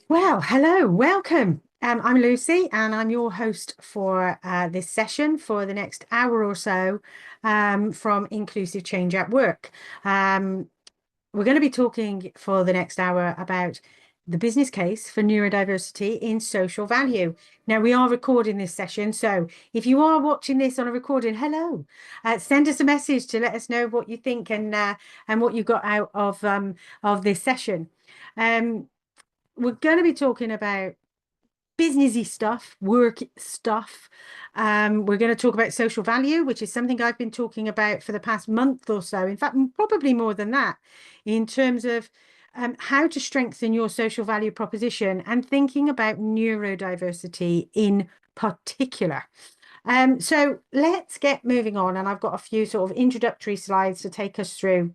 Well, hello, welcome. I'm Lucy, and I'm your host for this session for the next hour or so from Inclusive Change at Work. We're going to be talking for the next hour about the business case for neurodiversity in social value. Now, we are recording this session, so if you are watching this on a recording, hello, send us a message to let us know what you think and what you got out of this session. Um, we're going to be talking about businessy stuff, work stuff. We're going to talk about social value, which is something I've been talking about for the past month or so. In fact, probably more than that, in terms of how to strengthen your social value proposition and thinking about neurodiversity in particular. So let's get moving on. And I've got a few sort of introductory slides to take us through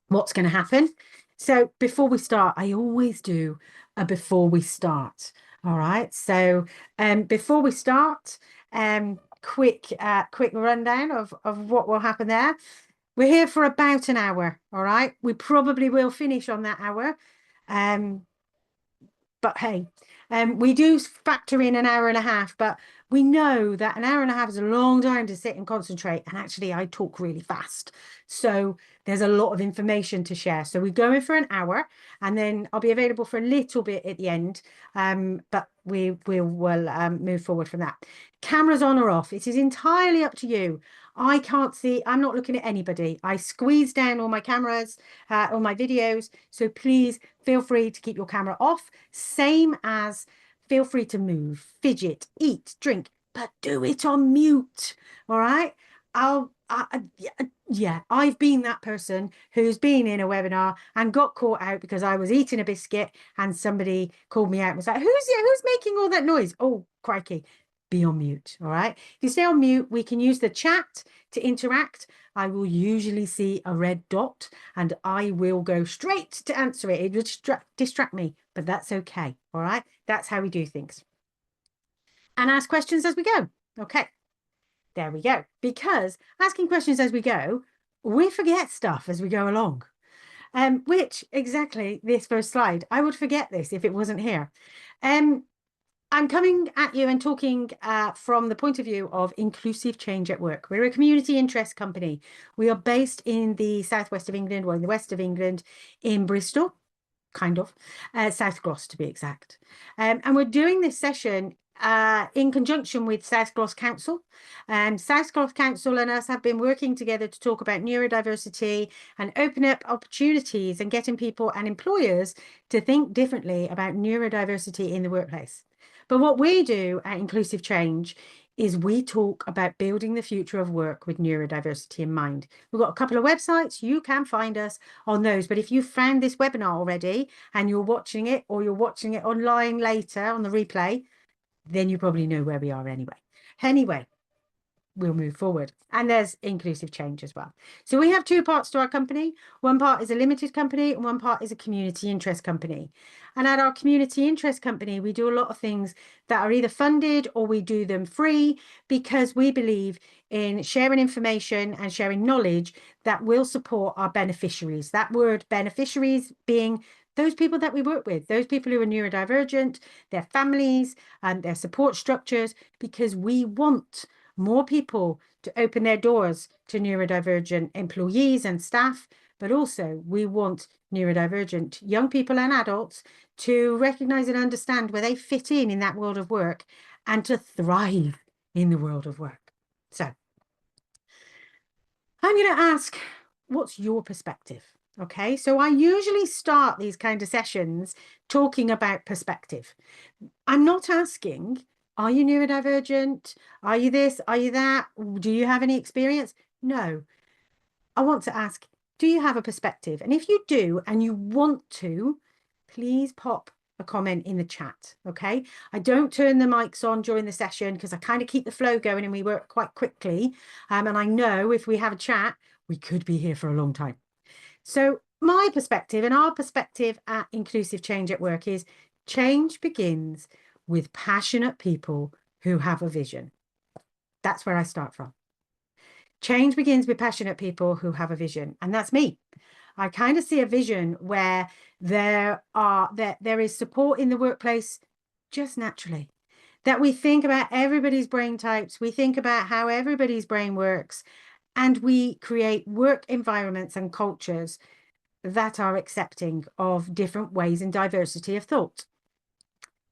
what's going to happen. So before we start, I always do a before we start. All right. So before we start, quick rundown of what will happen there. We're here for about an hour. All right. We probably will finish on that hour. Um, but hey, we do factor in an hour and a half, but we know that an hour and a half is a long time to sit and concentrate. And actually, I talk really fast. So there's a lot of information to share. So we go in for an hour, and then I'll be available for a little bit at the end. But we will move forward from that. Cameras on or off. It is entirely up to you. I can't see, I'm not looking at anybody. I squeeze down all my cameras, all my videos. So please feel free to keep your camera off. Same as feel free to move, fidget, eat, drink, but do it on mute. All right. Yeah, I've been that person who's been in a webinar and got caught out because I was eating a biscuit and somebody called me out and was like, who's making all that noise? Oh, crikey. Be on mute. All right. If you stay on mute, we can use the chat to interact. I will usually see a red dot and I will go straight to answer it. It will distract me, but that's okay. All right. That's how we do things. And ask questions as we go. Okay. There we go. Because asking questions as we go, we forget stuff as we go along. Which exactly this first slide, I would forget this if it wasn't here. I'm coming at you and talking from the point of view of inclusive change at work. We're a community interest company. We are based in the southwest of England, well, in the west of England, in Bristol, kind of, South Gloss to be exact. And we're doing this session in conjunction with South Gloss Council. South Gloss Council and us have been working together to talk about neurodiversity and open up opportunities and getting people and employers to think differently about neurodiversity in the workplace. But what we do at Inclusive Change is we talk about building the future of work with neurodiversity in mind. We've got a couple of websites. You can find us on those. But if you found this webinar already and you're watching it or you're watching it online later on the replay, then you probably know where we are anyway. Anyway, we'll move forward. And there's inclusive change as well. So we have two parts to our company. One part is a limited company and one part is a community interest company. And at our community interest company, we do a lot of things that are either funded or we do them free because we believe in sharing information and sharing knowledge that will support our beneficiaries. That word beneficiaries being those people that we work with, those people who are neurodivergent, their families and their support structures, because we want more people to open their doors to neurodivergent employees and staff, but also we want neurodivergent young people and adults to recognize and understand where they fit in that world of work and to thrive in the world of work. So I'm going to ask, what's your perspective? Okay, so I usually start these kind of sessions talking about perspective. I'm not asking, are you neurodivergent? Are you this? Are you that? Do you have any experience? No. I want to ask, do you have a perspective? And if you do and you want to, please pop a comment in the chat. Okay. I don't turn the mics on during the session because I kind of keep the flow going and we work quite quickly. And I know if we have a chat, we could be here for a long time. So my perspective and our perspective at Inclusive Change at Work is change begins with passionate people who have a vision. That's where I start from. Change begins with passionate people who have a vision. And that's me. I kind of see a vision where there is support in the workplace just naturally. That we think about everybody's brain types, we think about how everybody's brain works, and we create work environments and cultures that are accepting of different ways and diversity of thought.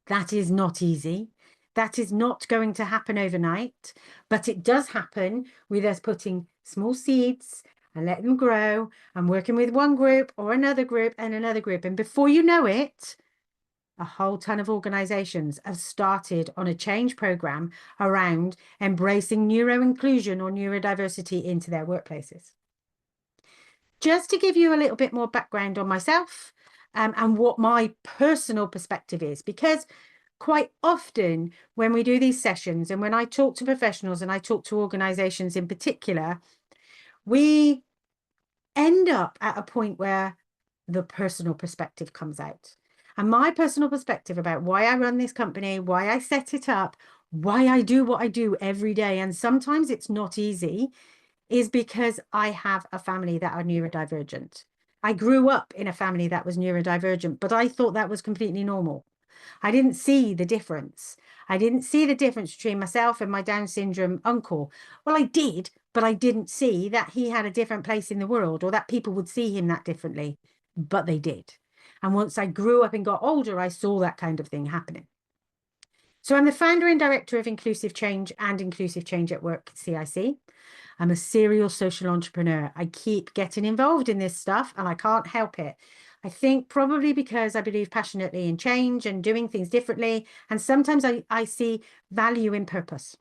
That is not easy. That is not going to happen overnight, but it does happen with us putting small seeds and letting them grow and working with one group or another group and another group. And before you know it, a whole ton of organizations have started on a change program around embracing neuro-inclusion or neurodiversity into their workplaces. Just to give you a little bit more background on myself and what my personal perspective is, because quite often when we do these sessions and when I talk to professionals and I talk to organizations in particular, we end up at a point where the personal perspective comes out. And my personal perspective about why I run this company, why I set it up, why I do what I do every day, and sometimes it's not easy, is because I have a family that are neurodivergent. I grew up in a family that was neurodivergent, but I thought that was completely normal. I didn't see the difference. I didn't see the difference between myself and my Down syndrome uncle. Well, I did, but I didn't see that he had a different place in the world or that people would see him that differently, but they did. And once I grew up and got older, I saw that kind of thing happening. So I'm the founder and director of Inclusive Change and Inclusive Change at Work, CIC. I'm a serial social entrepreneur. I keep getting involved in this stuff and I can't help it. I think probably because I believe passionately in change and doing things differently. And sometimes I see value in purpose.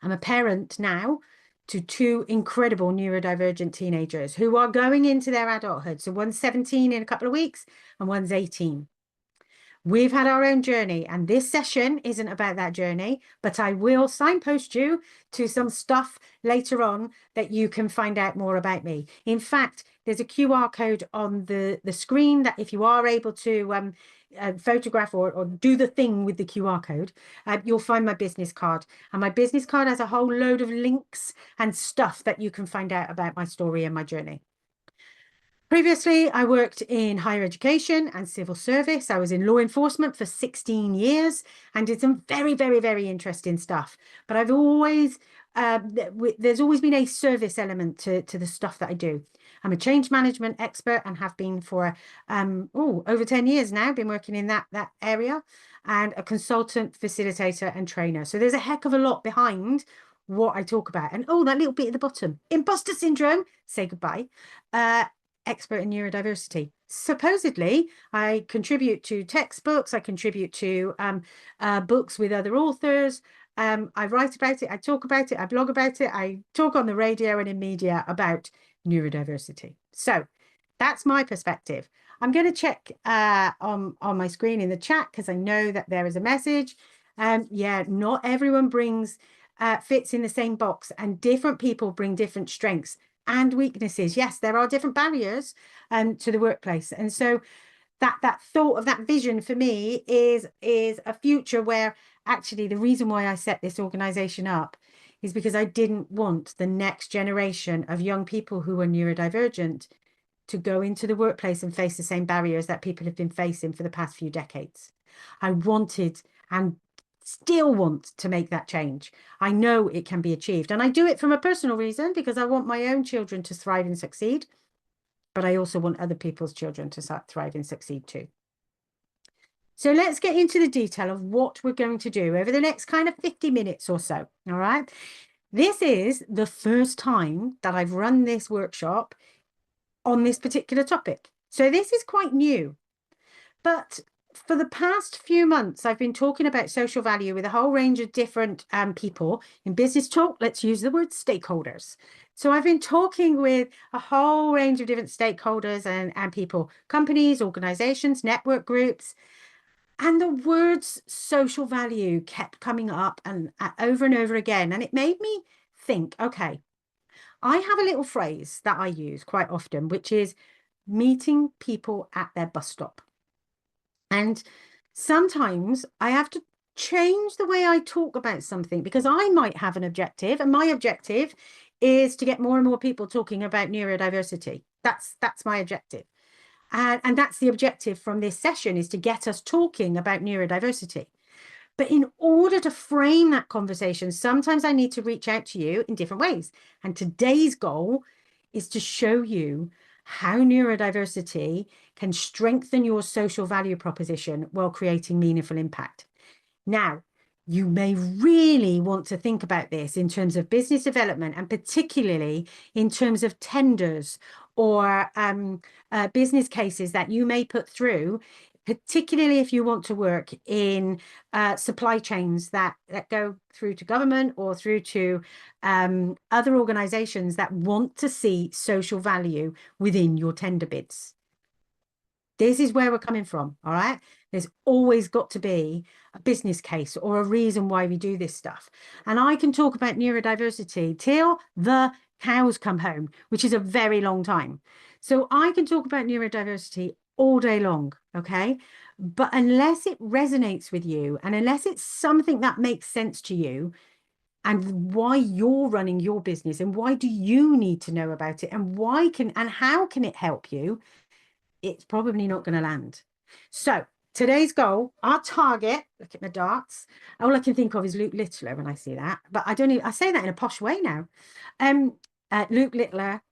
I'm a parent now to two incredible neurodivergent teenagers who are going into their adulthood. So one's 17 in a couple of weeks and one's 18. We've had our own journey, and this session isn't about that journey, but I will signpost you to some stuff later on that you can find out more about me. In fact, there's a QR code on the screen that if you are able to photograph or do the thing with the QR code, you'll find my business card. And my business card has a whole load of links and stuff that you can find out about my story and my journey. Previously, I worked in higher education and civil service. I was in law enforcement for 16 years and did some very, very, very interesting stuff. But I've always, there's always been a service element to the stuff that I do. I'm a change management expert and have been for over 10 years now, been working in that area, and a consultant, facilitator and trainer. So there's a heck of a lot behind what I talk about. And that little bit at the bottom, imposter syndrome, say goodbye. Expert in neurodiversity. Supposedly, I contribute to textbooks, I contribute to books with other authors. I write about it, I talk about it, I blog about it, I talk on the radio and in media about neurodiversity. So that's my perspective. I'm going to check on my screen in the chat because I know that there is a message. Yeah, not everyone fits in the same box, and different people bring different strengths and weaknesses. Yes, there are different barriers to the workplace. And so that thought of that vision for me is a future where actually the reason why I set this organization up is because I didn't want the next generation of young people who are neurodivergent to go into the workplace and face the same barriers that people have been facing for the past few decades. I wanted and still want to make that change. I know it can be achieved, and I do it from a personal reason because I want my own children to thrive and succeed, but I also want other people's children to thrive and succeed too. So let's get into the detail of what we're going to do over the next kind of 50 minutes or so. All right. This is the first time that I've run this workshop on this particular topic. So this is quite new, but for the past few months, I've been talking about social value with a whole range of different people. In business talk, let's use the word stakeholders. So I've been talking with a whole range of different stakeholders and people, companies, organizations, network groups, and the words social value kept coming up and over and over again. And it made me think, okay, I have a little phrase that I use quite often, which is meeting people at their bus stop. And sometimes I have to change the way I talk about something because I might have an objective, and my objective is to get more and more people talking about neurodiversity. That's my objective. And that's the objective from this session, is to get us talking about neurodiversity. But in order to frame that conversation, sometimes I need to reach out to you in different ways. And today's goal is to show you how neurodiversity can strengthen your social value proposition while creating meaningful impact. Now, you may really want to think about this in terms of business development, and particularly in terms of tenders or business cases that you may put through, particularly if you want to work in supply chains that go through to government or through to other organizations that want to see social value within your tender bids. This is where we're coming from, all right? There's always got to be a business case or a reason why we do this stuff. And I can talk about neurodiversity till the cows come home, which is a very long time. So I can talk about neurodiversity all day long, okay? But unless it resonates with you, and unless it's something that makes sense to you, and why you're running your business, and why do you need to know about it, and how can it help you, it's probably not going to land. So today's goal, our target, look at my darts. All I can think of is Luke Littler when I see that, but I say that in a posh way now. Luke Littler,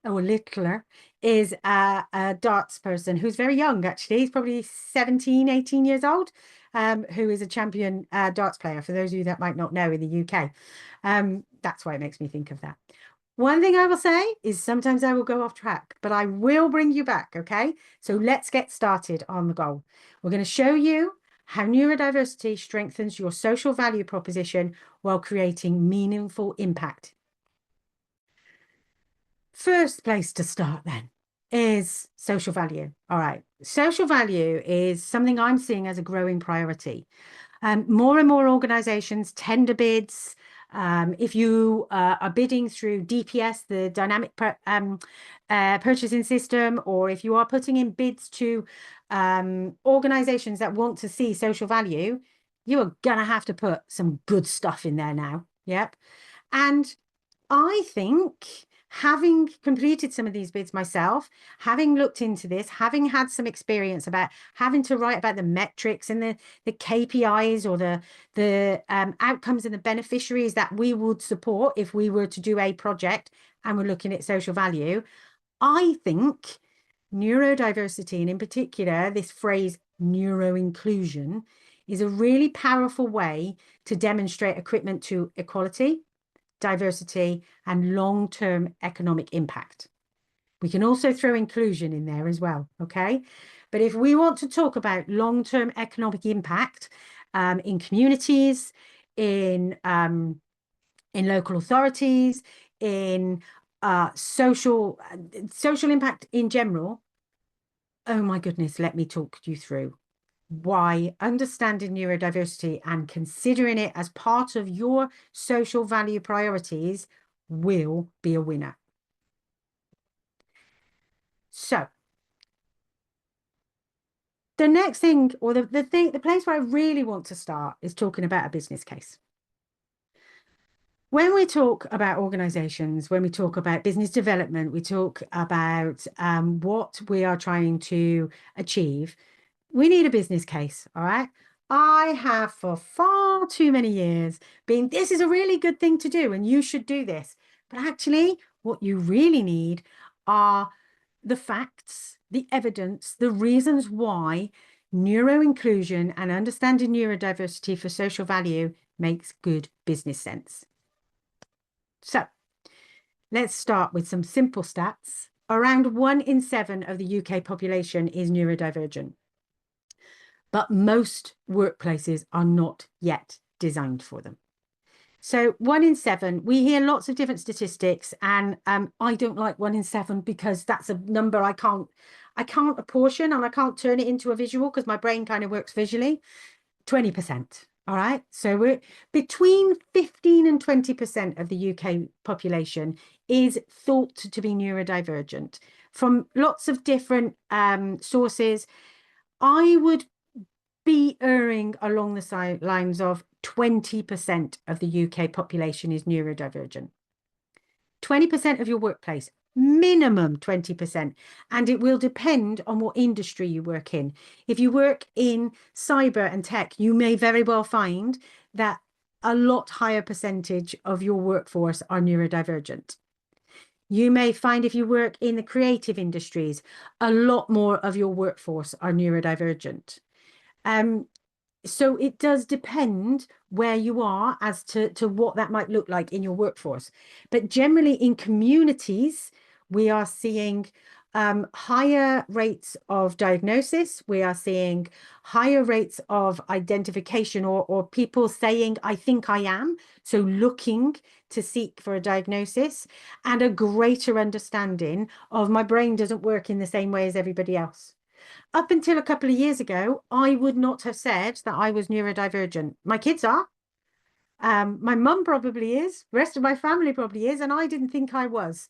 is a darts person who's very young, actually. He's probably 17, 18 years old, who is a champion darts player, for those of you that might not know, in the UK. That's why it makes me think of that. One thing I will say is sometimes I will go off track, but I will bring you back, okay? So let's get started on the goal. We're going to show you how neurodiversity strengthens your social value proposition while creating meaningful impact. First place to start then is social value. All right. Social value is something I'm seeing as a growing priority. More and more organizations, tender bids, if you are bidding through DPS, the dynamic purchasing system, or if you are putting in bids to organizations that want to see social value, you are going to have to put some good stuff in there now. Yep. And I think, having completed some of these bids myself, having looked into this, having had some experience about having to write about the metrics and the KPIs, or the outcomes and the beneficiaries that we would support if we were to do a project and we're looking at social value, I think neurodiversity, and in particular this phrase neuroinclusion, is a really powerful way to demonstrate a commitment to equality, diversity, and long-term economic impact. We can also throw inclusion in there as well, okay? But if we want to talk about long-term economic impact in communities, in local authorities, in social impact in general, oh my goodness, let me talk you through why understanding neurodiversity and considering it as part of your social value priorities will be a winner. So the next thing, or the place where I really want to start, is talking about a business case. When we talk about organizations, when we talk about business development, we talk about what we are trying to achieve, we need a business case, all right? I have for far too many years been, this is a really good thing to do and you should do this. But actually, what you really need are the facts, the evidence, the reasons why neuroinclusion and understanding neurodiversity for social value makes good business sense. So let's start with some simple stats. Around 1 in 7 of the UK population is neurodivergent, but most workplaces are not yet designed for them. So 1 in 7, we hear lots of different statistics, and I don't like 1 in 7 because that's a number I can't apportion, and I can't turn it into a visual because my brain kind of works visually. 20%. All right. So we're between 15 and 20% of the UK population is thought to be neurodivergent from lots of different sources. I would be erring along the lines of 20% of the UK population is neurodivergent. 20% of your workplace, minimum 20%. And it will depend on what industry you work in. If you work in cyber and tech, you may very well find that a lot higher percentage of your workforce are neurodivergent. You may find if you work in the creative industries, a lot more of your workforce are neurodivergent. So it does depend where you are as to what that might look like in your workforce. But generally in communities, we are seeing higher rates of diagnosis. We are seeing higher rates of identification or people saying, I think I am. So looking to seek for a diagnosis and a greater understanding of my brain doesn't work in the same way as everybody else. Up until a couple of years ago, I would not have said that I was neurodivergent. My kids are. My mum probably is. The rest of my family probably is. And I didn't think I was.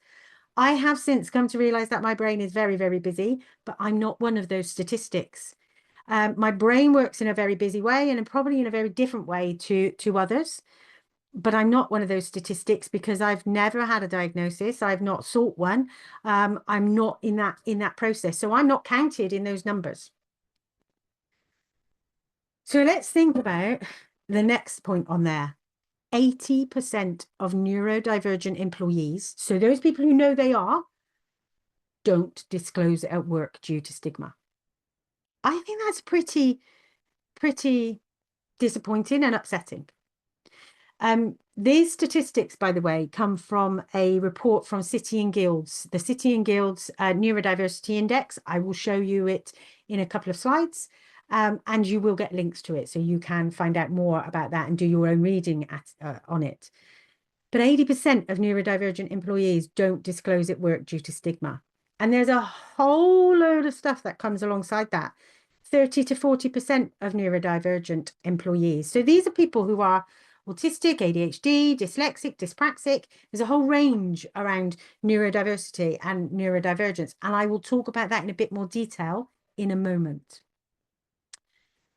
I have since come to realize that my brain is very, very busy, but I'm not one of those statistics. My brain works in a very busy way and probably in a very different way to others. But I'm not one of those statistics because I've never had a diagnosis. I've not sought one. I'm not in that process. So I'm not counted in those numbers. So let's think about the next point on there. 80% of neurodivergent employees, so those people who know they are, don't disclose it at work due to stigma. I think that's pretty disappointing and upsetting. These statistics, by the way, come from a report from City and Guilds, the City and Guilds Neurodiversity Index. I will show you it in a couple of slides, and you will get links to it so you can find out more about that and do your own reading on it. But 80% of neurodivergent employees don't disclose at work due to stigma. And there's a whole load of stuff that comes alongside that. 30 to 40% of neurodivergent employees. So these are people who are autistic, ADHD, dyslexic, dyspraxic. There's a whole range around neurodiversity and neurodivergence. And I will talk about that in a bit more detail in a moment.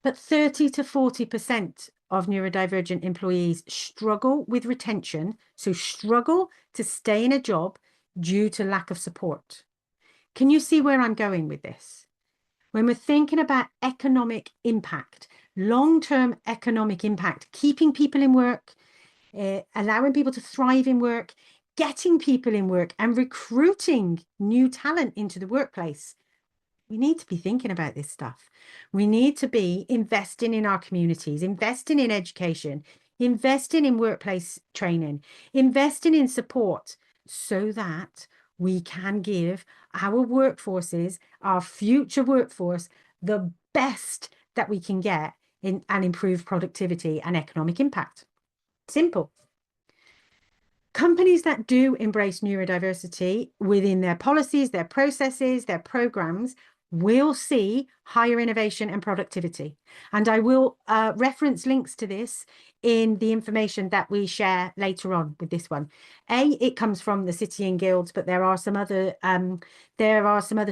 But 30 to 40% of neurodivergent employees struggle with retention, so struggle to stay in a job due to lack of support. Can you see where I'm going with this? When we're thinking about economic impact, long-term economic impact, keeping people in work, allowing people to thrive in work, getting people in work and recruiting new talent into the workplace, we need to be thinking about this stuff. We need to be investing in our communities, investing in education, investing in workplace training, investing in support so that we can give our workforces, our future workforce, the best that we can get and improve productivity and economic impact. Simple. Companies that do embrace neurodiversity within their policies, their processes, their programs will see higher innovation and productivity. And I will reference links to this in the information that we share later on with this one. It comes from the City and Guilds, but there are some other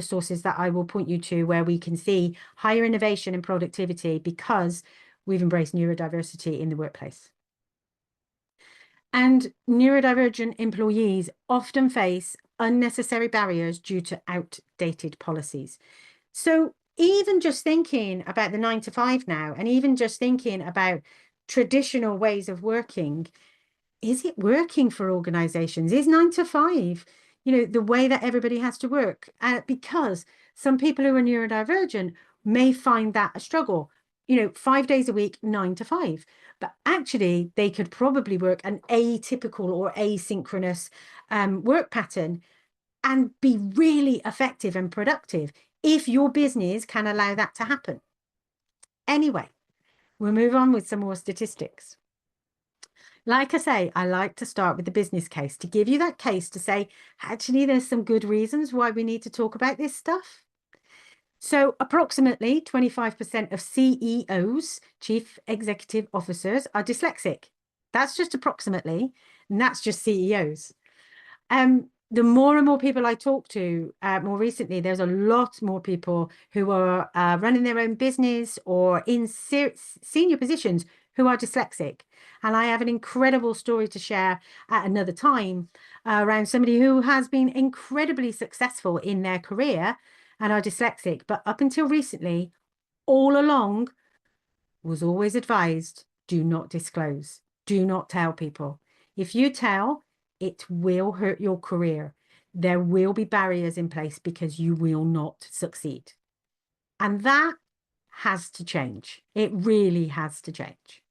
sources that I will point you to where we can see higher innovation and productivity because we've embraced neurodiversity in the workplace. And neurodivergent employees often face unnecessary barriers due to outdated policies. So even just thinking about the 9 to 5 now, and even just thinking about traditional ways of working, is it working for organizations? Is 9 to 5, the way that everybody has to work? Because some people who are neurodivergent may find that a struggle. 5 days a week, 9 to 5. But actually, they could probably work an atypical or asynchronous work pattern and be really effective and productive if your business can allow that to happen. Anyway, we'll move on with some more statistics. Like I say, I like to start with the business case to give you that case to say, actually, there's some good reasons why we need to talk about this stuff. So approximately 25% of CEOs, chief executive officers, are dyslexic. That's just approximately, and that's just CEOs. The more and more people I talk to more recently, there's a lot more people who are running their own business or in senior positions who are dyslexic. And I have an incredible story to share at another time around somebody who has been incredibly successful in their career and are dyslexic, but up until recently, all along, was always advised, do not disclose, do not tell people. If you tell, it will hurt your career. There will be barriers in place because you will not succeed. And that has to change. It really has to change.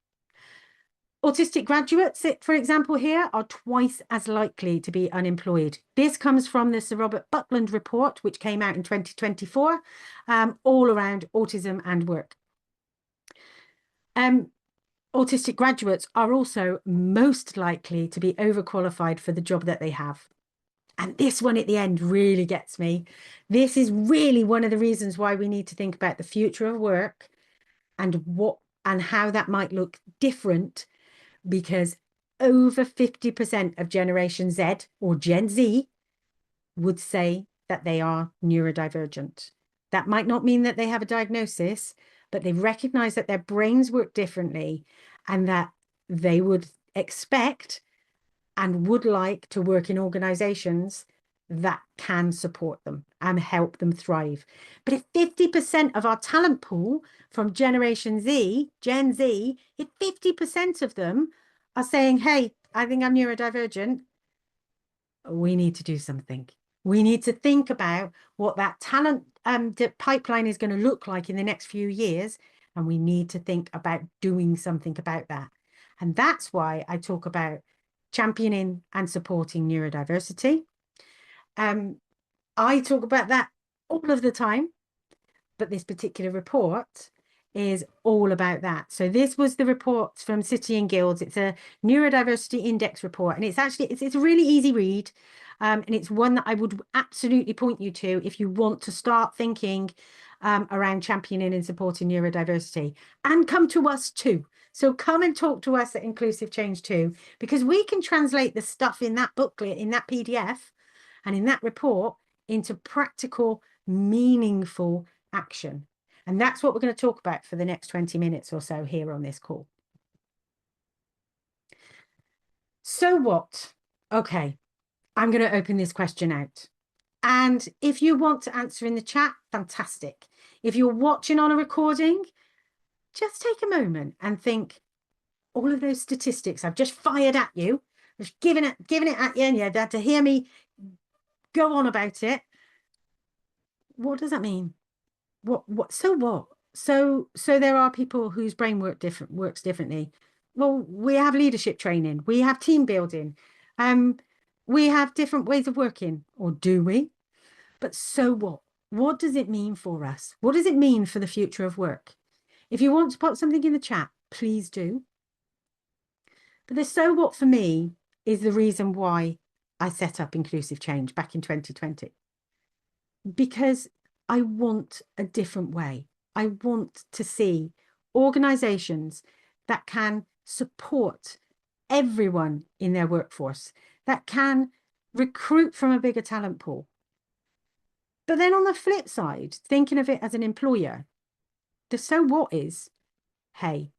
Autistic graduates, for example, here are twice as likely to be unemployed. This comes from the Sir Robert Buckland report, which came out in 2024, all around autism and work. Autistic graduates are also most likely to be overqualified for the job that they have. And this one at the end really gets me. This is really one of the reasons why we need to think about the future of work and how that might look different, because over 50% of Generation Z or Gen Z would say that they are neurodivergent. That might not mean that they have a diagnosis, but they recognize that their brains work differently and that they would expect and would like to work in organizations that can support them and help them thrive. But if 50% of our talent pool from Generation Z, Gen Z, if 50% of them are saying, hey, I think I'm neurodivergent, we need to do something. We need to think about what that talent pipeline is going to look like in the next few years. And we need to think about doing something about that. And that's why I talk about championing and supporting neurodiversity. I talk about that all of the time, but this particular report is all about that. So this was the report from City and Guilds. It's a neurodiversity index report, and it's actually it's a really easy read, and it's one that I would absolutely point you to if you want to start thinking around championing and supporting neurodiversity, and come to us too. So come and talk to us at Inclusive Change too, because we can translate the stuff in that booklet, in that PDF, and in that report into practical, meaningful action. And that's what we're going to talk about for the next 20 minutes or so here on this call. So what? Okay, I'm going to open this question out. And if you want to answer in the chat, fantastic. If you're watching on a recording, just take a moment and think, all of those statistics I've just fired at you, just giving it at you, and you had to hear me go on about it. What does that mean? So what? So there are people whose brain works differently. Well, we have leadership training, we have team building, we have different ways of working, or do we? But so what? What does it mean for us? What does it mean for the future of work? If you want to put something in the chat, please do. But the so what for me is the reason why I set up Inclusive Change back in 2020. Because I want a different way. I want to see organizations that can support everyone in their workforce, that can recruit from a bigger talent pool. But then on the flip side, thinking of it as an employer, the so what is, hey,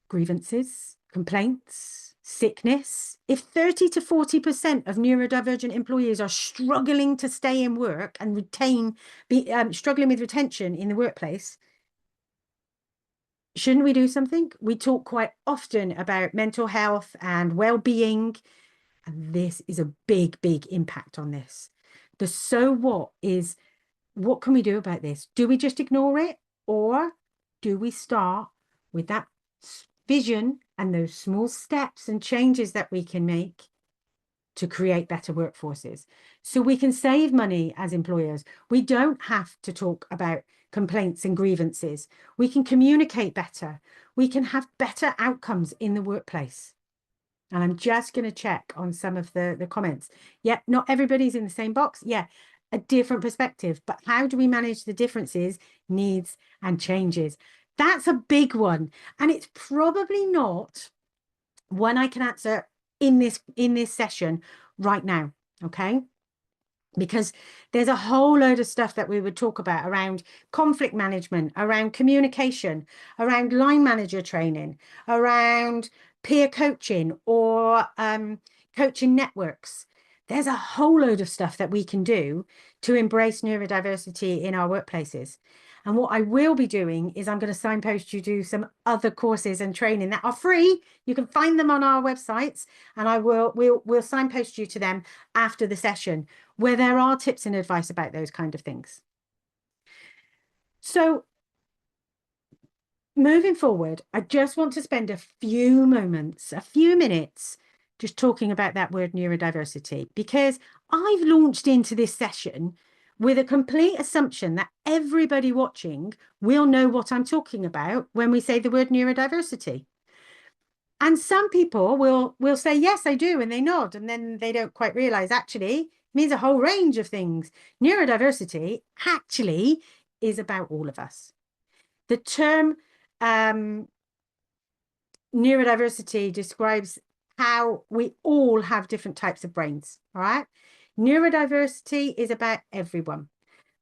grievances, complaints, sickness. If 30 to 40% of neurodivergent employees are struggling to stay in work and struggling with retention in the workplace, shouldn't we do something? We talk quite often about mental health and well-being, and this is a big, big impact on this. The so what is, what can we do about this? Do we just ignore it, or do we start with that vision and those small steps and changes that we can make to create better workforces so we can save money as employers? We don't have to talk about complaints and grievances. We can communicate better. We can have better outcomes in the workplace. And I'm just going to check on some of the comments. Yeah, not everybody's in the same box. Yeah, a different perspective. But how do we manage the differences, needs, and changes? That's a big one. And it's probably not one I can answer in this session right now. Okay. because there's a whole load of stuff that we would talk about around conflict management, around communication, around line manager training, around peer coaching or coaching networks. There's a whole load of stuff that we can do to embrace neurodiversity in our workplaces. And what I will be doing is I'm going to signpost you to some other courses and training that are free. You can find them on our websites, and we'll signpost you to them after the session, where there are tips and advice about those kind of things. So moving forward, I just want to spend a few minutes, just talking about that word neurodiversity, because I've launched into this session with a complete assumption that everybody watching will know what I'm talking about when we say the word neurodiversity. And some people will say, yes, I do, and they nod, and then they don't quite realize actually it means a whole range of things. Neurodiversity actually is about all of us. The term neurodiversity describes how we all have different types of brains, all right? Neurodiversity is about everyone,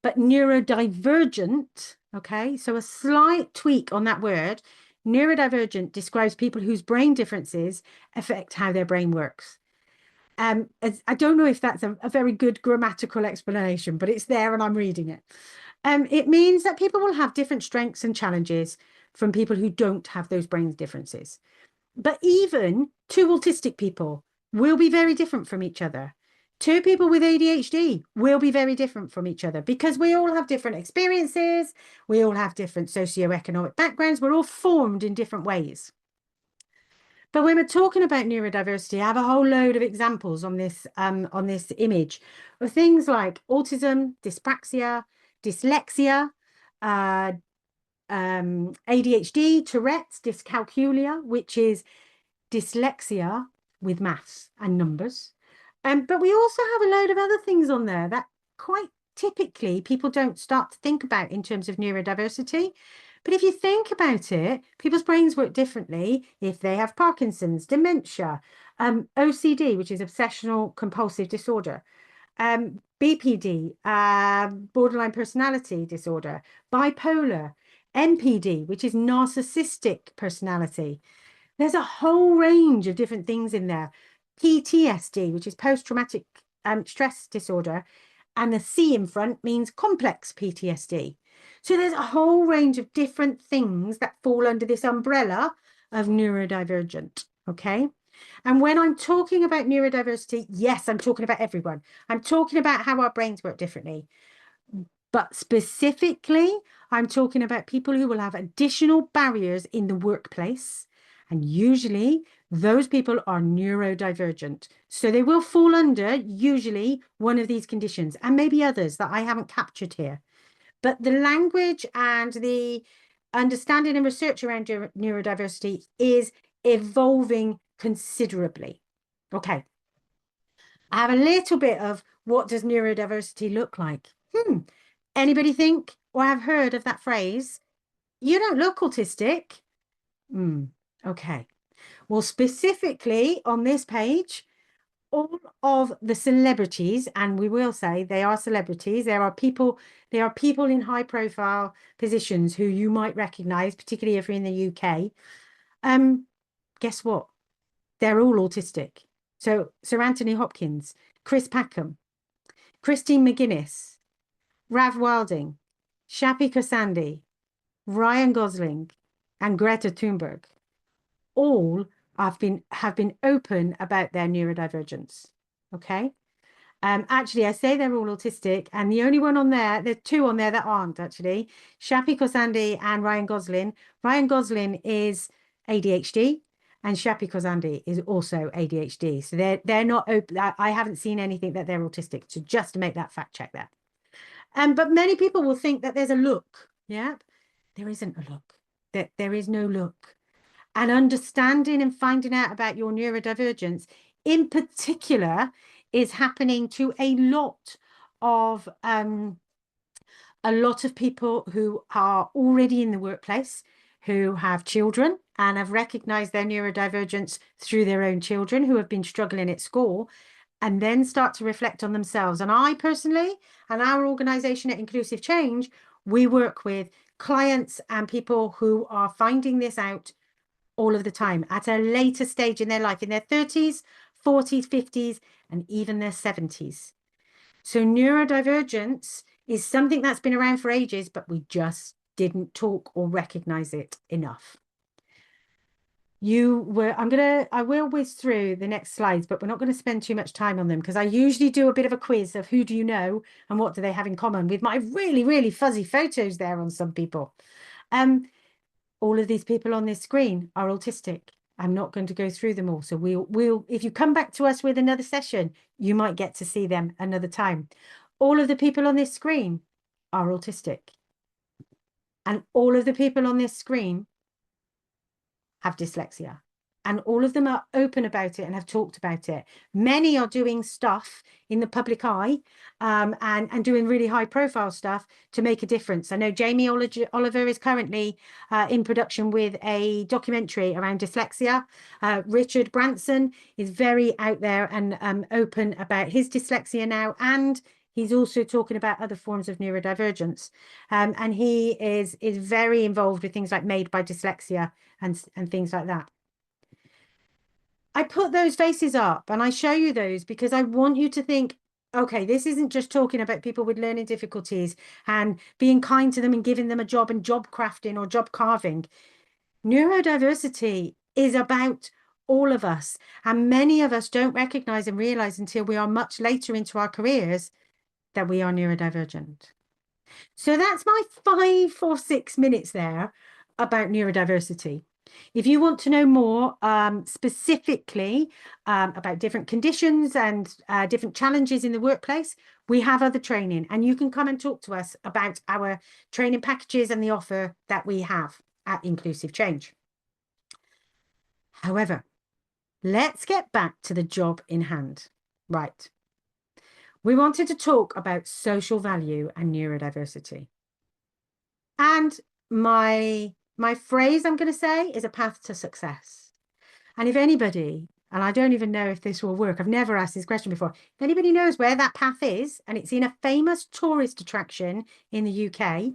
but neurodivergent, okay, so a slight tweak on that word, neurodivergent describes people whose brain differences affect how their brain works. I don't know if that's a very good grammatical explanation, but it's there and I'm reading it. It means that people will have different strengths and challenges from people who don't have those brain differences. But even two autistic people will be very different from each other. Two people with ADHD will be very different from each other because we all have different experiences. We all have different socioeconomic backgrounds. We're all formed in different ways. But when we're talking about neurodiversity, I have a whole load of examples on this image of things like autism, dyspraxia, dyslexia, ADHD, Tourette's, dyscalculia, which is dyslexia with maths and numbers. But we also have a load of other things on there that quite typically people don't start to think about in terms of neurodiversity. But if you think about it, people's brains work differently if they have Parkinson's, dementia, OCD, which is obsessional compulsive disorder, BPD, borderline personality disorder, bipolar, NPD, which is narcissistic personality. There's a whole range of different things in there. PTSD, which is post-traumatic stress disorder, and the C in front means complex PTSD. So there's a whole range of different things that fall under this umbrella of neurodivergent, okay? And when I'm talking about neurodiversity, yes, I'm talking about everyone. I'm talking about how our brains work differently. But specifically, I'm talking about people who will have additional barriers in the workplace. And usually those people are neurodivergent. So they will fall under usually one of these conditions and maybe others that I haven't captured here. But the language and the understanding and research around neurodiversity is evolving considerably. Okay. I have a little bit of what does neurodiversity look like? Anybody think or have heard of that phrase? You don't look autistic. Okay. Well, specifically on this page, all of the celebrities, and we will say they are celebrities, there are people in high profile positions who you might recognize, particularly if you're in the UK. Guess what? They're all autistic. So Sir Anthony Hopkins, Chris Packham, Christine McGuinness, Rav Wilding, Shappi Khorsandi, Ryan Gosling, and Greta Thunberg all have been open about their neurodivergence. Okay. Actually, I say they're all autistic, and the only one on there, there's two on there that aren't actually. Shappi Khorsandi and Ryan Gosling. Ryan Gosling is ADHD, and Shappi Khorsandi is also ADHD. So they're not open. I haven't seen anything that they're autistic. So just to make that fact check there. But many people will think that there's a look. Yeah, there isn't a look. There is no look. And understanding and finding out about your neurodivergence in particular is happening to a lot of people who are already in the workplace, who have children and have recognized their neurodivergence through their own children who have been struggling at school. and then start to reflect on themselves. And I personally, and our organization at Inclusive Change, we work with clients and people who are finding this out all of the time at a later stage in their life, in their 30s, 40s, 50s, and even their 70s. So neurodivergence is something that's been around for ages, but we just didn't talk or recognize it enough. I will whiz through the next slides, but we're not going to spend too much time on them because I usually do a bit of a quiz of who do you know and what do they have in common with my really, really fuzzy photos there on some people. All of these people on this screen are autistic. I'm not going to go through them all. So we'll if you come back to us with another session, you might get to see them another time. All of the people on this screen are autistic. And all of the people on this screen have dyslexia. And all of them are open about it and have talked about it. Many are doing stuff in the public eye and doing really high profile stuff to make a difference. I know Jamie Oliver is currently in production with a documentary around dyslexia. Richard Branson is very out there and open about his dyslexia now, and he's also talking about other forms of neurodivergence. And he is very involved with things like Made by Dyslexia and things like that. I put those faces up and I show you those because I want you to think, okay, this isn't just talking about people with learning difficulties and being kind to them and giving them a job and job crafting or job carving. Neurodiversity is about all of us, and many of us don't recognize and realize until we are much later into our careers that we are neurodivergent. So that's my 5 or 6 minutes there about neurodiversity. If you want to know more specifically about different conditions and different challenges in the workplace, we have other training, and you can come and talk to us about our training packages and the offer that we have at Inclusive Change. However, let's get back to the job in hand. Right. We wanted to talk about social value and neurodiversity. And my phrase I'm going to say is a path to success. And if anybody, and I don't even know if this will work, I've never asked this question before, if anybody knows where that path is, and it's in a famous tourist attraction in the UK,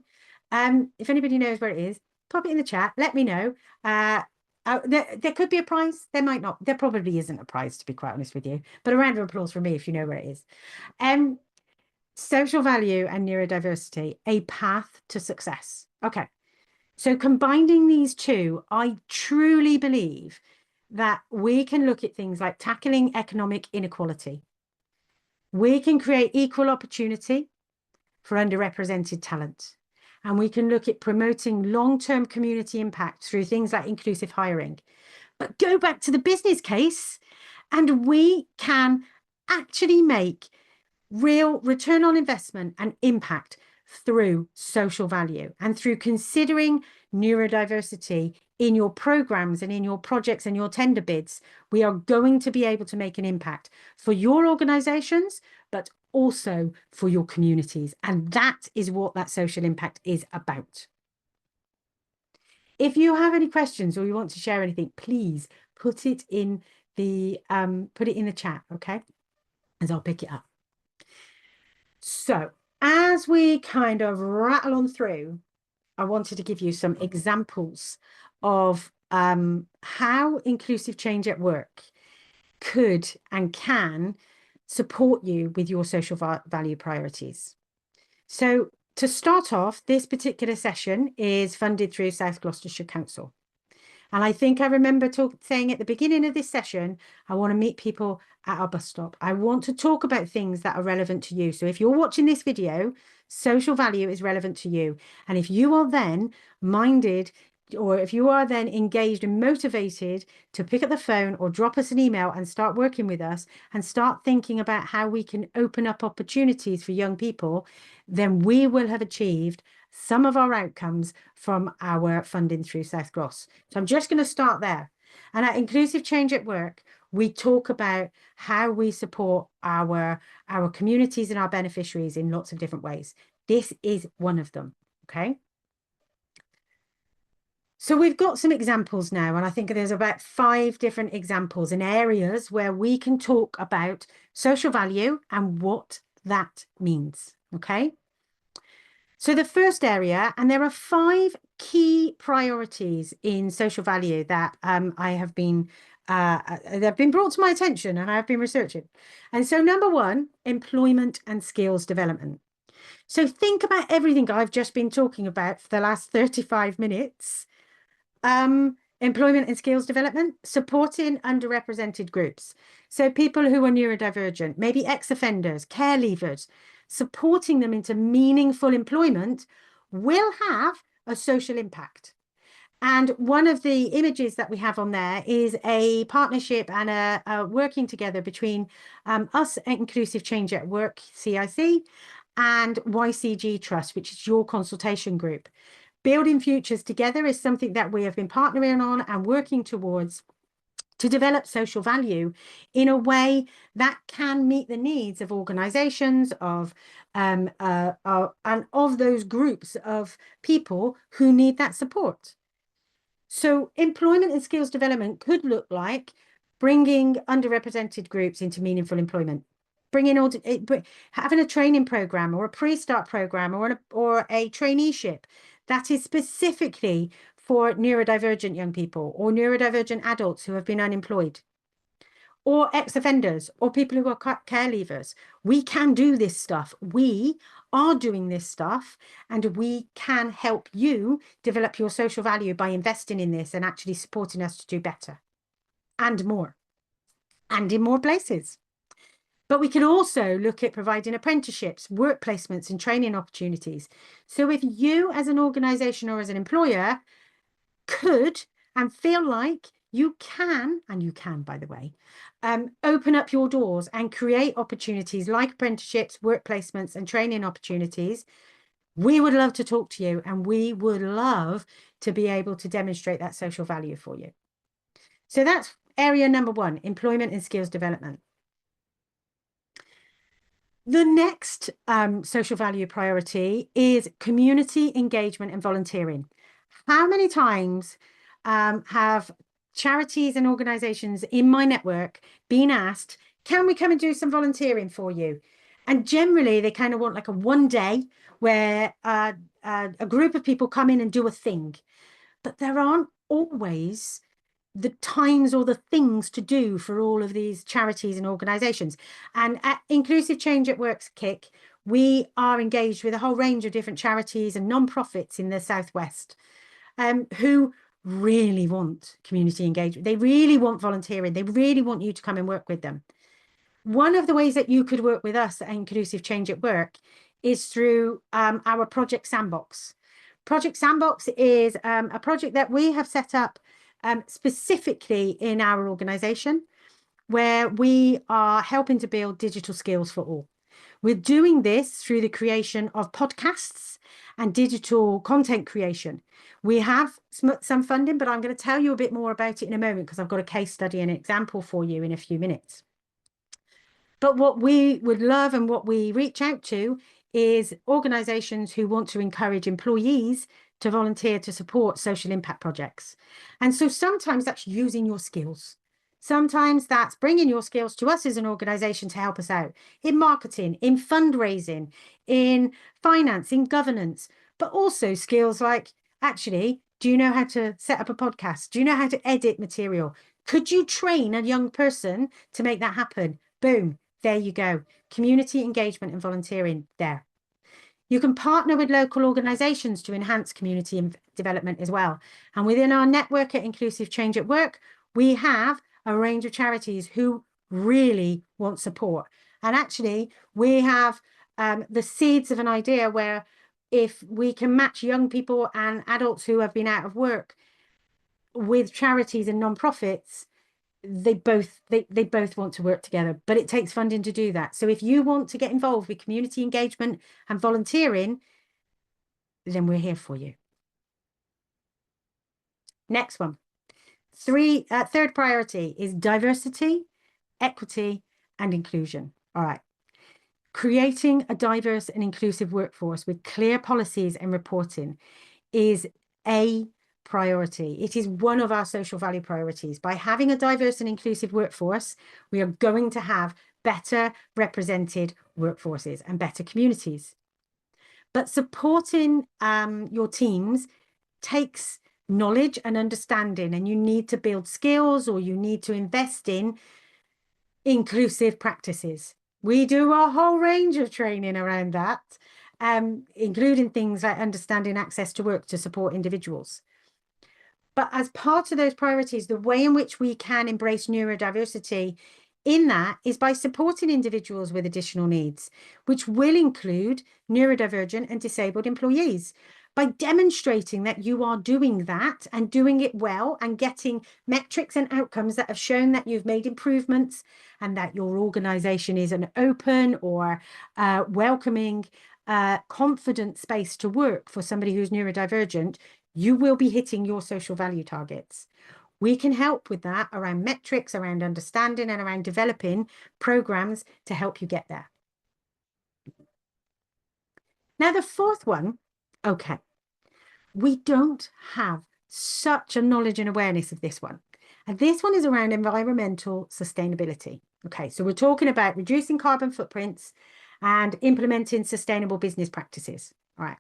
if anybody knows where it is, pop it in the chat, let me know. There could be a prize, there might not, there probably isn't a prize, to be quite honest with you, but a round of applause for me if you know where it is. Social value and neurodiversity, a path to success. Okay, so combining these two, I truly believe that we can look at things like tackling economic inequality. We can create equal opportunity for underrepresented talent. And we can look at promoting long-term community impact through things like inclusive hiring. But go back to the business case, and we can actually make real return on investment and impact through social value and through considering neurodiversity in your programs and in your projects and your tender bids. We are going to be able to make an impact for your organizations, but also for your communities. And that is what that social impact is about. If you have any questions or you want to share anything, please put it in the chat, okay? As I'll pick it up. So as we kind of rattle on through, I wanted to give you some examples of how inclusive change at work could and can support you with your social value priorities. So to start off, this particular session is funded through South Gloucestershire Council. And I think I remember saying at the beginning of this session, I want to meet people at our bus stop. I want to talk about things that are relevant to you. So if you're watching this video, social value is relevant to you. And if you are then minded, or if you are then engaged and motivated to pick up the phone or drop us an email and start working with us and start thinking about how we can open up opportunities for young people, then we will have achieved some of our outcomes from our funding through South Gloss. So I'm just going to start there. And at Inclusive Change at Work, we talk about how we support our communities and our beneficiaries in lots of different ways. This is one of them, okay? So we've got some examples now, and I think there's about 5 different examples in areas where we can talk about social value and what that means. Okay. So the first area, and there are 5 key priorities in social value that they've been brought to my attention and I've been researching. And so number 1, employment and skills development. So think about everything I've just been talking about for the last 35 minutes. Employment and skills development, supporting underrepresented groups. So people who are neurodivergent, maybe ex-offenders, care leavers, supporting them into meaningful employment will have a social impact. And one of the images that we have on there is a partnership and a working together between us at Inclusive Change at Work, CIC, and YCG Trust, which is your consultation group. Building futures together is something that we have been partnering on and working towards to develop social value in a way that can meet the needs of organizations, and of those groups of people who need that support. So employment and skills development could look like bringing underrepresented groups into meaningful employment, having a training program or a pre-start program or a traineeship that is specifically for neurodivergent young people or neurodivergent adults who have been unemployed, or ex-offenders or people who are care leavers. We can do this stuff. We are doing this stuff, and we can help you develop your social value by investing in this and actually supporting us to do better and more and in more places. But we can also look at providing apprenticeships, work placements, and training opportunities. So if you as an organization or as an employer could and feel like you can, and you can, by the way, open up your doors and create opportunities like apprenticeships, work placements, and training opportunities, we would love to talk to you, and we would love to be able to demonstrate that social value for you. So that's area number 1, employment and skills development. The next social value priority is community engagement and volunteering. How many times have charities and organizations in my network been asked, can we come and do some volunteering for you? And generally, they kind of want like a one day where a group of people come in and do a thing. But there aren't always the times or the things to do for all of these charities and organizations. And at Inclusive Change at Work's KIC, we are engaged with a whole range of different charities and non-profits in the Southwest who really want community engagement. They really want volunteering. They really want you to come and work with them. One of the ways that you could work with us at Inclusive Change at Work is through our Project Sandbox. Project Sandbox is a project that we have set up specifically in our organization, where we are helping to build digital skills for all. We're doing this through the creation of podcasts and digital content creation. We have some funding, but I'm going to tell you a bit more about it in a moment because I've got a case study and an example for you in a few minutes. But what we would love and what we reach out to is organizations who want to encourage employees to volunteer to support social impact projects. And so sometimes that's using your skills. Sometimes that's bringing your skills to us as an organization to help us out in marketing, in fundraising, in finance, in governance, but also skills like, actually, do you know how to set up a podcast? Do you know how to edit material? Could you train a young person to make that happen? Boom, there you go. Community engagement and volunteering there. You can partner with local organizations to enhance community development as well. And within our network at Inclusive Change at Work, we have a range of charities who really want support. And actually, we have the seeds of an idea where if we can match young people and adults who have been out of work with charities and non-profits, they both want to work together, but it takes funding to do that. So if you want to get involved with community engagement and volunteering, then we're here for you. Next one. Third priority is diversity, equity, and inclusion. All right. Creating a diverse and inclusive workforce with clear policies and reporting is a priority. It is one of our social value priorities. By having a diverse and inclusive workforce, we are going to have better represented workforces and better communities. But supporting your teams takes knowledge and understanding, and you need to build skills, or you need to invest in inclusive practices. We do a whole range of training around that, including things like understanding access to work to support individuals. But as part of those priorities, the way in which we can embrace neurodiversity in that is by supporting individuals with additional needs, which will include neurodivergent and disabled employees. By demonstrating that you are doing that and doing it well and getting metrics and outcomes that have shown that you've made improvements and that your organization is an open or welcoming, confident space to work for somebody who's neurodivergent, you will be hitting your social value targets. We can help with that around metrics, around understanding, and around developing programs to help you get there. Now, the fourth one, okay, we don't have such a knowledge and awareness of this one. And this one is around environmental sustainability. Okay, so we're talking about reducing carbon footprints and implementing sustainable business practices. All right.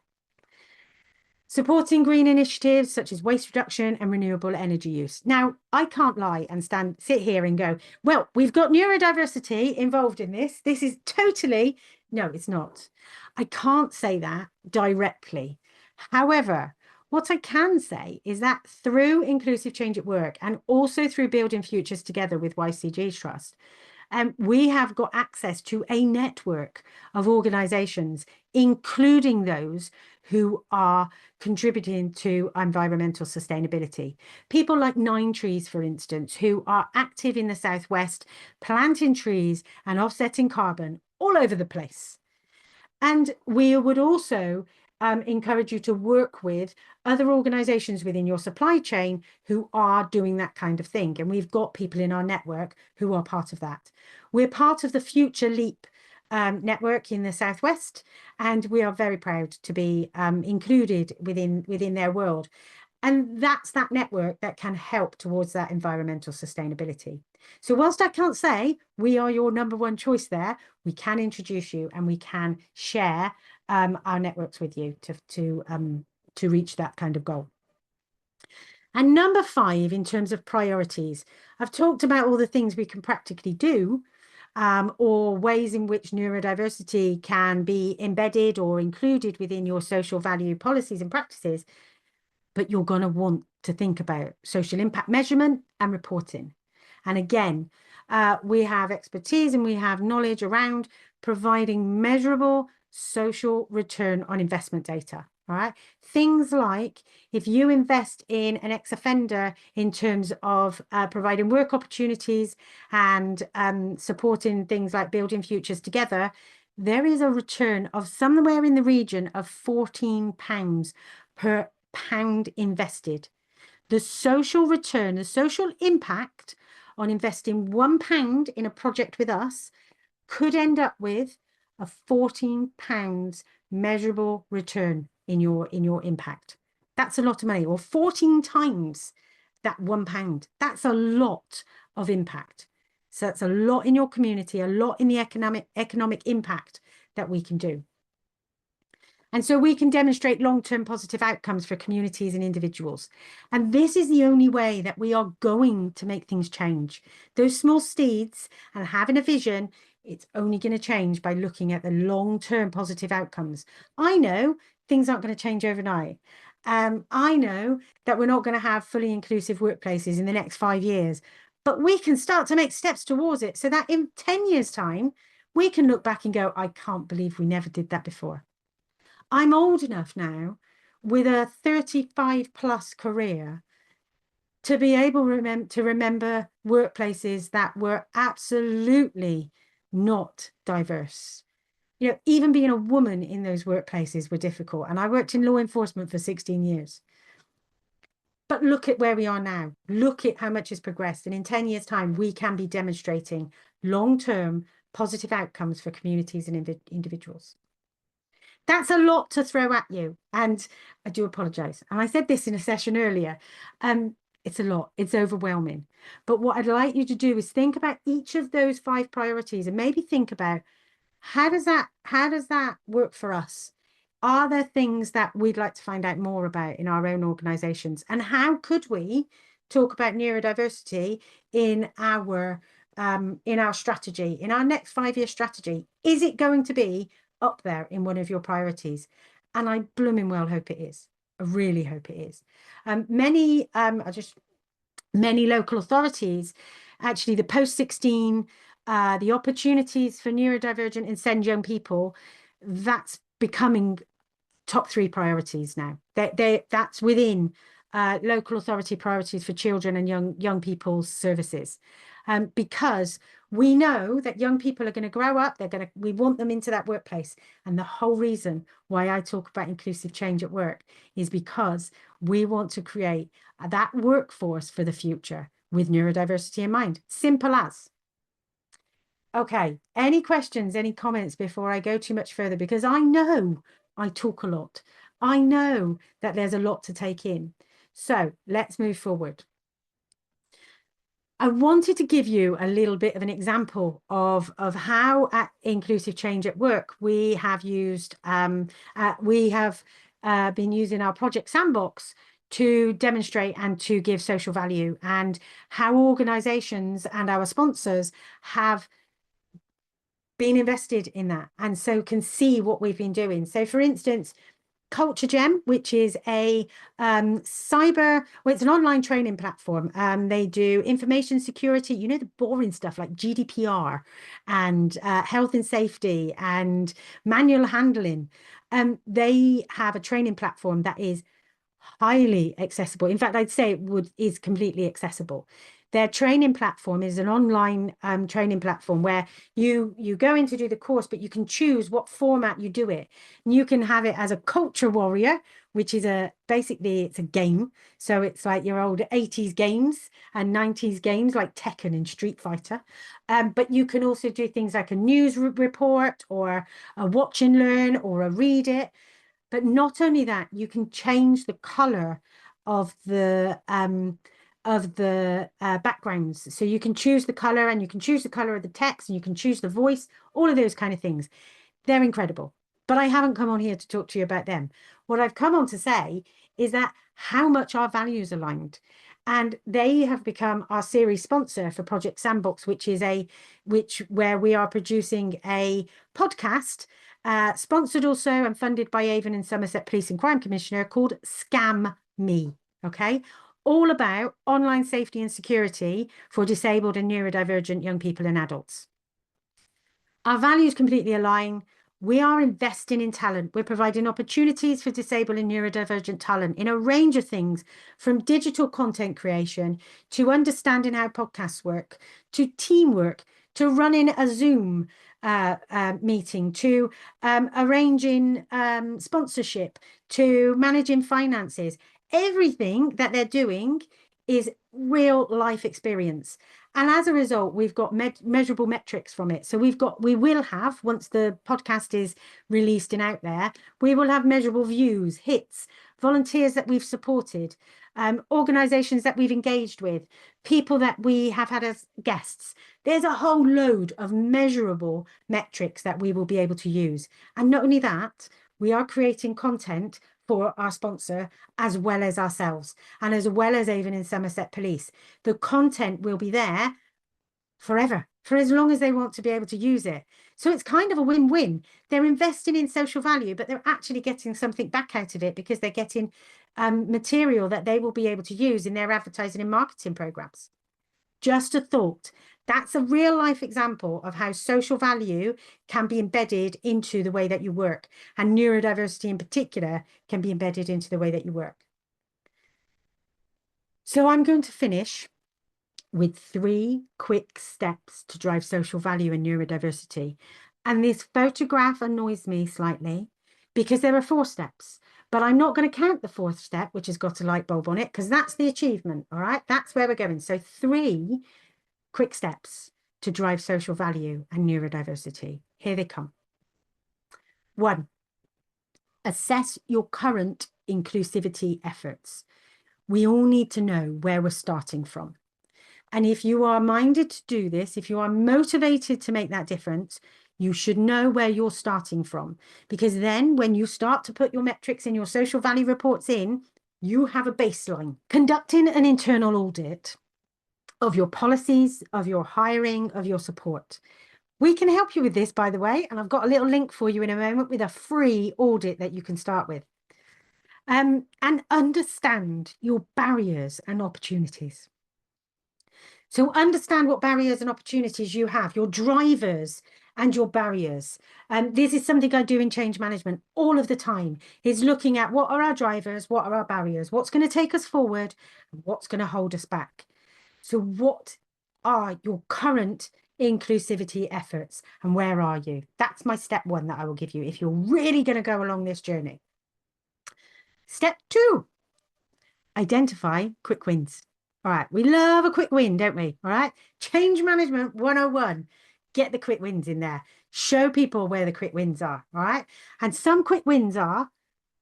Supporting green initiatives such as waste reduction and renewable energy use. Now, I can't lie and sit here and go, well, we've got neurodiversity involved in this. This is totally, no, it's not. I can't say that directly. However, what I can say is that through inclusive change at work and also through building futures together with YCG Trust, we have got access to a network of organizations, including those who are contributing to environmental sustainability. People like Nine Trees, for instance, who are active in the Southwest, planting trees and offsetting carbon all over the place. And we would also encourage you to work with other organizations within your supply chain who are doing that kind of thing. And we've got people in our network who are part of that. We're part of the Future Leap network in the Southwest, and we are very proud to be included within their world. And that's that network that can help towards that environmental sustainability. So whilst I can't say we are your number one choice there, we can introduce you and we can share our networks with you to reach that kind of goal. And number 5, in terms of priorities, I've talked about all the things we can practically do, or ways in which neurodiversity can be embedded or included within your social value policies and practices. But you're going to want to think about social impact measurement and reporting. And again, we have expertise and we have knowledge around providing measurable social return on investment data. All right. Things like if you invest in an ex-offender in terms of providing work opportunities and supporting things like building futures together, there is a return of somewhere in the region of £14 per pound invested. The social return, the social impact on investing £1 in a project with us could end up with a £14 measurable return in your impact. That's a lot of money, or 14 times that £1. That's a lot of impact. So that's a lot in your community, a lot in the economic impact that we can do. And so we can demonstrate long-term positive outcomes for communities and individuals. And this is the only way that we are going to make things change. Those small seeds and having a vision, it's only going to change by looking at the long-term positive outcomes. I know things aren't going to change overnight. I know that we're not going to have fully inclusive workplaces in the next 5 years, but we can start to make steps towards it so that in 10 years' time, we can look back and go, I can't believe we never did that before. I'm old enough now with a 35 plus career to be able to remember workplaces that were absolutely not diverse. You know, even being a woman in those workplaces were difficult. And I worked in law enforcement for 16 years. But look at where we are now. Look at how much has progressed. And in 10 years' time, we can be demonstrating long-term positive outcomes for communities and individuals. That's a lot to throw at you. And I do apologize. And I said this in a session earlier. It's a lot, it's overwhelming. But what I'd like you to do is think about each of those 5 priorities and maybe think about how does that work for us? Are there things that we'd like to find out more about in our own organizations? And how could we talk about neurodiversity in our strategy, in our next 5-year strategy? Is it going to be up there in one of your priorities? And I blooming well hope it is. I really hope it is. Many local authorities, actually the post-16, the opportunities for neurodivergent and SEND young people, that's becoming top 3 priorities now. That's within local authority priorities for children and young people's services. Because we know that young people are going to grow up, we want them into that workplace. And the whole reason why I talk about inclusive change at work is because we want to create that workforce for the future with neurodiversity in mind. Simple as. Okay, any questions, any comments before I go too much further? Because I know I talk a lot. I know that there's a lot to take in. So let's move forward. I wanted to give you a little bit of an example of how at Inclusive Change at Work we have been using our Project Sandbox to demonstrate and to give social value, and how organizations and our sponsors have been invested in that and so can see what we've been doing. So for instance, Culture Gem, which is a it's an online training platform. They do information security, the boring stuff like GDPR and health and safety and manual handling. They have a training platform that is highly accessible. In fact, I'd say is completely accessible. Their training platform is an online training platform where you go in to do the course, but you can choose what format you do it. And you can have it as a culture warrior, which is basically it's a game. So it's like your old 80s games and 90s games like Tekken and Street Fighter. But you can also do things like a news report or a watch and learn or a read it. But not only that, you can change the color of the backgrounds. So you can choose the color and you can choose the color of the text and you can choose the voice, all of those kind of things. They're incredible. But I haven't come on here to talk to you about them. What I've come on to say is that how much our values aligned. And they have become our series sponsor for Project Sandbox, where we are producing a podcast sponsored also and funded by Avon and Somerset Police and Crime Commissioner, called Scam Me. Okay, all about online safety and security for disabled and neurodivergent young people and adults. Our values completely align. We are investing in talent. We're providing opportunities for disabled and neurodivergent talent in a range of things, from digital content creation to understanding how podcasts work, to teamwork, to running a Zoom meeting, to arranging sponsorship, to managing finances. Everything that they're doing is real life experience. And as a result, we've got measurable metrics from it. So we will have, once the podcast is released and out there, we will have measurable views, hits, volunteers that we've supported, organizations that we've engaged with, people that we have had as guests. There's a whole load of measurable metrics that we will be able to use. And not only that, we are creating content for our sponsor as well as ourselves, and as well as Avon and Somerset Police. The content will be there forever, for as long as they want to be able to use it. So it's kind of a win-win. They're investing in social value, but they're actually getting something back out of it because they're getting material that they will be able to use in their advertising and marketing programs. Just a thought. That's a real life example of how social value can be embedded into the way that you work, and neurodiversity in particular can be embedded into the way that you work. So I'm going to finish with 3 quick steps to drive social value in neurodiversity. And this photograph annoys me slightly because there are 4 steps, but I'm not going to count the 4th step, which has got a light bulb on it, because that's the achievement. All right, that's where we're going. So 3 quick steps to drive social value and neurodiversity. Here they come. 1, Assess your current inclusivity efforts. We all need to know where we're starting from. And if you are minded to do this, if you are motivated to make that difference, you should know where you're starting from. Because then when you start to put your metrics and your social value reports in, you have a baseline. Conducting an internal audit of your policies, of your hiring, of your support. We can help you with this, by the way, and I've got a little link for you in a moment with a free audit that you can start with. And understand your barriers and opportunities. So understand what barriers and opportunities you have, your drivers and your barriers. This is something I do in change management all of the time, is looking at what are our drivers, what are our barriers, what's going to take us forward, and what's going to hold us back. So what are your current inclusivity efforts and where are you? That's my step one that I will give you if you're really going to go along this journey. Step two, identify quick wins. All right, we love a quick win, don't we? All right, change management 101. Get the quick wins in there. Show people where the quick wins are. All right, and some quick wins are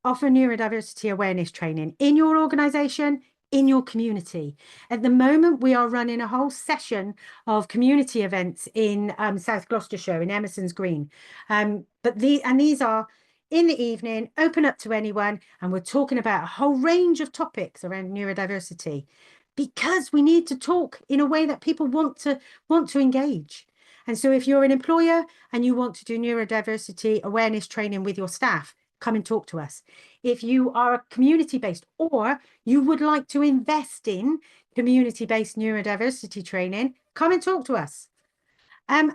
offer neurodiversity awareness training in your organization, in your community. At the moment, we are running a whole session of community events in South Gloucestershire, in Emerson's Green. But these are in the evening, open up to anyone, and we're talking about a whole range of topics around neurodiversity, because we need to talk in a way that people want to engage. And so if you're an employer and you want to do neurodiversity awareness training with your staff, come and talk to us. If you are community-based or you would like to invest in community-based neurodiversity training, come and talk to us. And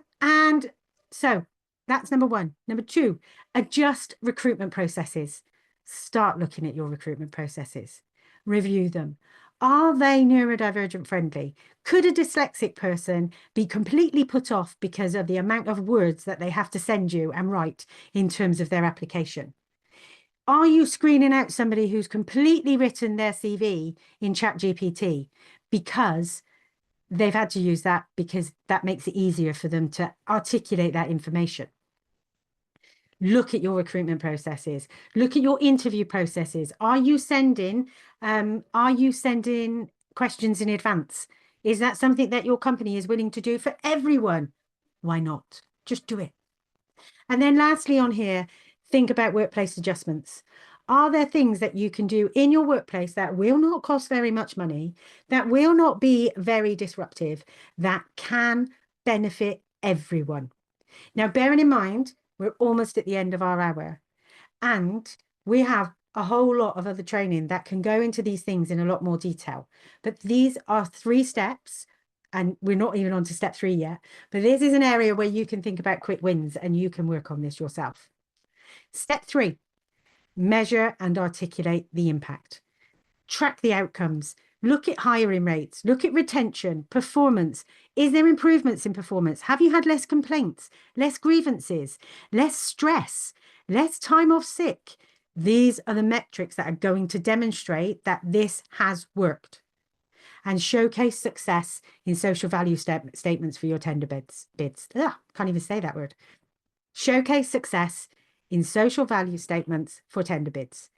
so that's number one. Number two, adjust recruitment processes. Start looking at your recruitment processes. Review them. Are they neurodivergent friendly? Could a dyslexic person be completely put off because of the amount of words that they have to send you and write in terms of their application? Are you screening out somebody who's completely written their CV in ChatGPT because they've had to use that because that makes it easier for them to articulate that information? Look at your recruitment processes. Look at your interview processes. Are you sending questions in advance? Is that something that your company is willing to do for everyone? Why not? Just do it. And then lastly on here, think about workplace adjustments. Are there things that you can do in your workplace that will not cost very much money, that will not be very disruptive, that can benefit everyone? Now, bearing in mind, we're almost at the end of our hour, and we have a whole lot of other training that can go into these things in a lot more detail. But these are 3 steps, and we're not even on to step 3 yet. But this is an area where you can think about quick wins and you can work on this yourself. Step 3, measure and articulate the impact. Track the outcomes. Look at hiring rates, look at retention, performance. Is there improvements in performance? Have you had less complaints, less grievances, less stress, less time off sick? These are the metrics that are going to demonstrate that this has worked. And showcase success in social value statements for your tender bids. Can't even say that word. Showcase success in social value statements for tender bids.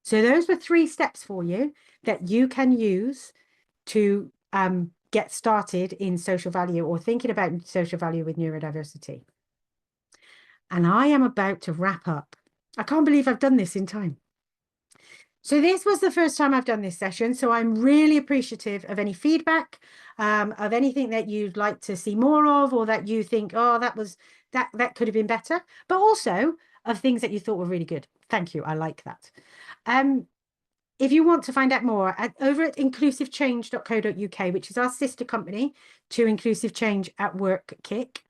So those were 3 steps for you that you can use to get started in social value or thinking about social value with neurodiversity. And I am about to wrap up. I can't believe I've done this in time. So this was the first time I've done this session, so I'm really appreciative of any feedback, of anything that you'd like to see more of, or that you think, oh, that could have been better, but also of things that you thought were really good. Thank you. I like that. If you want to find out more, over at inclusivechange.co.uk, which is our sister company to Inclusive Change at Work Kick,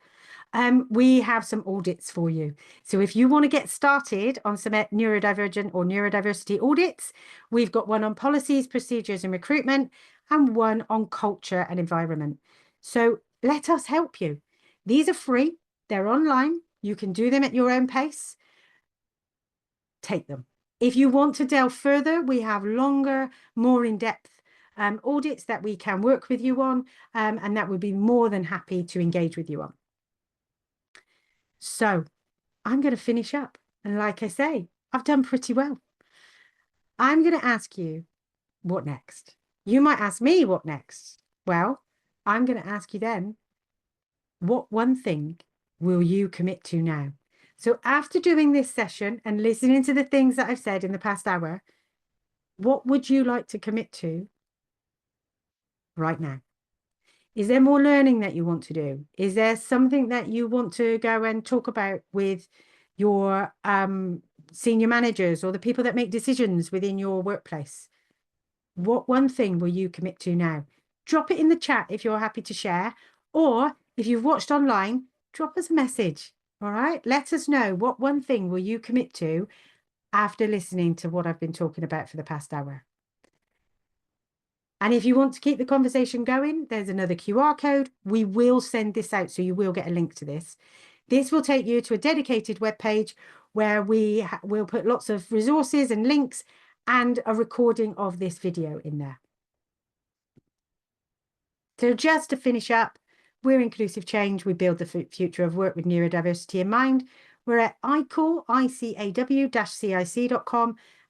we have some audits for you. So if you want to get started on some neurodivergent or neurodiversity audits, we've got one on policies, procedures and recruitment, and one on culture and environment. So let us help you. These are free. They're online. You can do them at your own pace. Take them. If you want to delve further, we have longer, more in-depth audits that we can work with you on, and that would be more than happy to engage with you on. So I'm going to finish up. And like I say, I've done pretty well. I'm going to ask you, what next? You might ask me, what next? Well, I'm going to ask you then, what one thing will you commit to now? So after doing this session and listening to the things that I've said in the past hour, what would you like to commit to right now? Is there more learning that you want to do? Is there something that you want to go and talk about with your senior managers or the people that make decisions within your workplace? What one thing will you commit to now? Drop it in the chat if you're happy to share, or if you've watched online, drop us a message. All right. Let us know what one thing will you commit to after listening to what I've been talking about for the past hour. And if you want to keep the conversation going, there's another QR code. We will send this out, so you will get a link to this. This will take you to a dedicated web page where we will put lots of resources and links and a recording of this video in there. So just to finish up, we're Inclusive Change. We build the future of work with neurodiversity in mind. We're at icaw-cic.com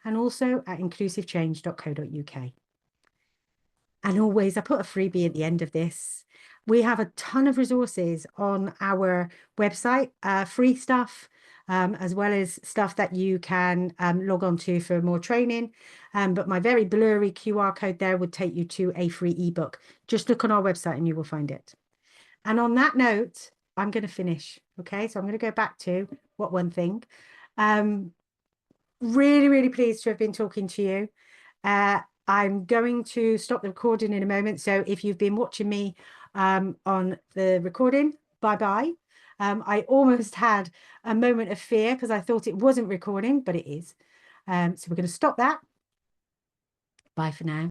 and also at inclusivechange.co.uk. And always, I put a freebie at the end of this. We have a ton of resources on our website, free stuff, as well as stuff that you can log on to for more training. But my very blurry QR code there would take you to a free ebook. Just look on our website and you will find it. And on that note, I'm going to finish. Okay, so I'm going to go back to what one thing. Really, really pleased to have been talking to you. I'm going to stop the recording in a moment. So if you've been watching me on the recording, bye-bye. I almost had a moment of fear because I thought it wasn't recording, but it is. So we're going to stop that. Bye for now.